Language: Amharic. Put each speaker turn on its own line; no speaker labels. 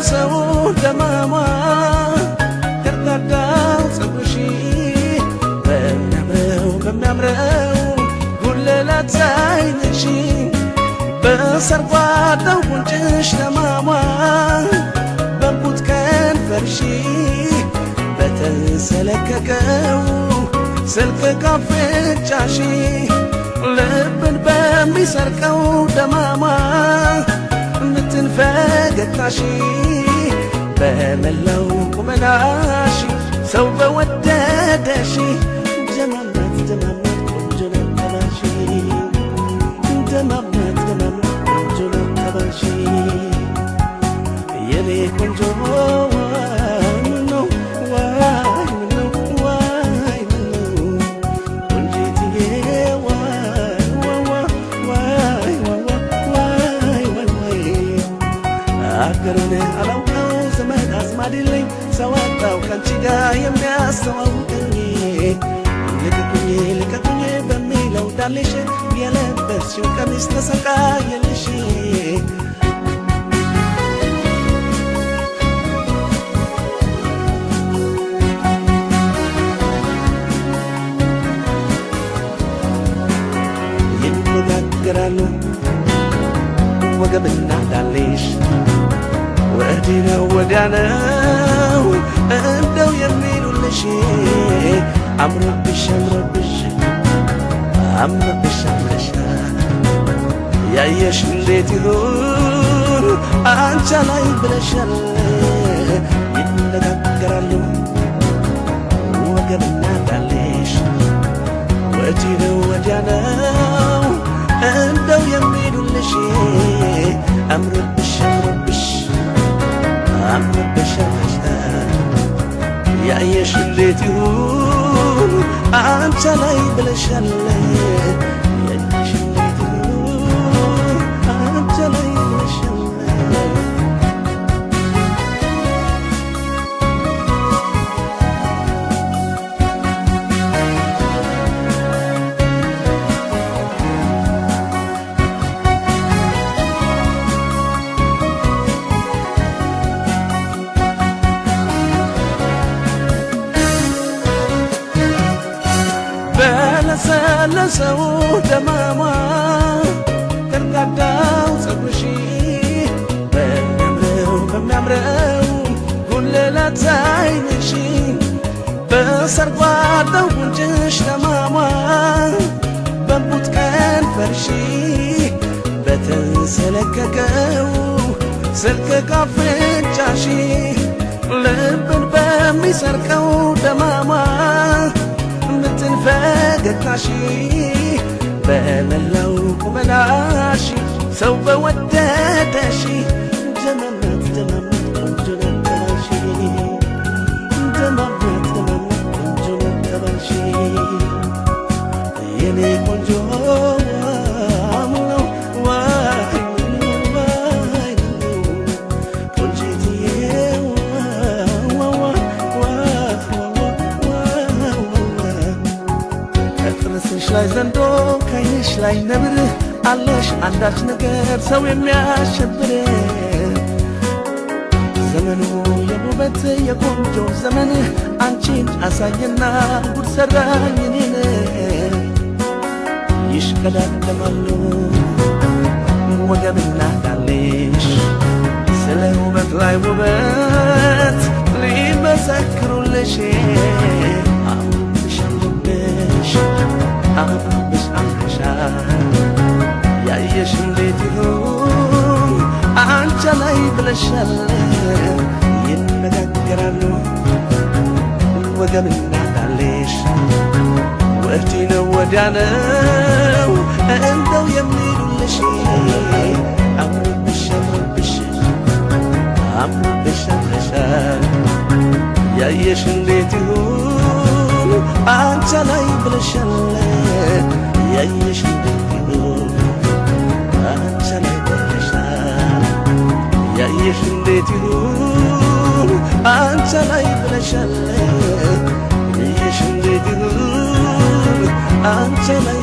ለሰው ደማማ ከርዳዳው ጸጉርሽ በሚያምረው ጉልላት ዓይንሽ በሰርጓዳው ጉንጭሽ ደማማ በቡት ከንፈርሽ በተሰለከከው ስልክ ካፍንጫሽ ልብን በሚሰርቀው ደማማ ምትንፈገግታሽ በመላው ቁመናሽ ሰው በወደደሽ ደማማት ደማማት ቆንጆ ነው ተባልሽ ደማማት ደማማት ቆንጆ ነው ተባልሽ የኔ ቆንጆ አገሩን አላውቀው ዘመድ አዝማድልኝ ሰዋጣው ካንቺ ጋር የሚያስተዋውቀኝ ልቀቁኝ ልቀቁኝ በሚለው ዳሌሽ የለበስሽው ቀሚስ ተሰቃየልሽ ይነጋገራሉ ወገብና ዳሌሽ ወዲህ ነው ወዲያ ነው እንደው የሚሉልሽ አምሮብሽ አምሮብሽ አምሮብሽ አምረሻል ያየሽ እንዴት ይሁን አንቺ ላይ ብለሻል ይነጋገራሉ ወገብና ዳሌሽ ወዲህ ነው ወዲያ ነው እንደው የሚሉልሽ አምሮብሽ አምሮብሽ አምሮብሽ አምረሻል ያየሽ እንዴት ይሁን አንቺ ላይ ብለሻል ያየሽ እንዴት ይሁን አንቺ ላይ ብለሻል ለሰው ደማማ ከርዳዳው ጸጉርሽ በሚያምረው ጉልላት ዓይንሽ በሰርጓዳው ጉንጭሽ ደማማ በቡት ከንፈርሽ በተሰለከከው ስልክ ካፍንጫሽ ልብን በሚሰርቀው ደማማ ምትንፈገግታሽ በመላው ቁመናሽ ሰው በወደደሽ ደማማት ደማማት ቆንጆ ነው ተባልሽ ደማማት ደማማት ቆንጆ ነው ተባልሽ የኔ ቆንጆ ላይ ዘንዶ ከይሽ ላይ ነብር አለሽ አንዳች ነገር ሰው የሚያሸብር ዘመኑ የውበት የቆንጆ ዘመን አንቺን አሳየና ጉድ ሰራኝ እኔን ይሽቀዳደማሉ ወገብና ዳሌሽ ስለ ውበት ላይ ውበት ሊመሰክሩልሽ አምሮብሽ አምረሻል ያየሽ እንዴት ይሁን አንቺ ላይ ብለሻል ይነጋገራሉ ወገብና ዳሌሽ ወዲህ ነው ወዲያ ነው እንደው የሚሉልሽ አምሮብሽ አምሮብሽ አምሮብሽ አምረሻል ያየሽ እንዴት ይሁን አንቺ ላይ ብለሻል ያየሽ እንዴት ይሁን አንቺ ላይ ብለሻል ያየሽ እንዴት ይሁን አንቺ ላይ ብለሻል ያየሽ እንዴት ይሁን አንቺ ላይ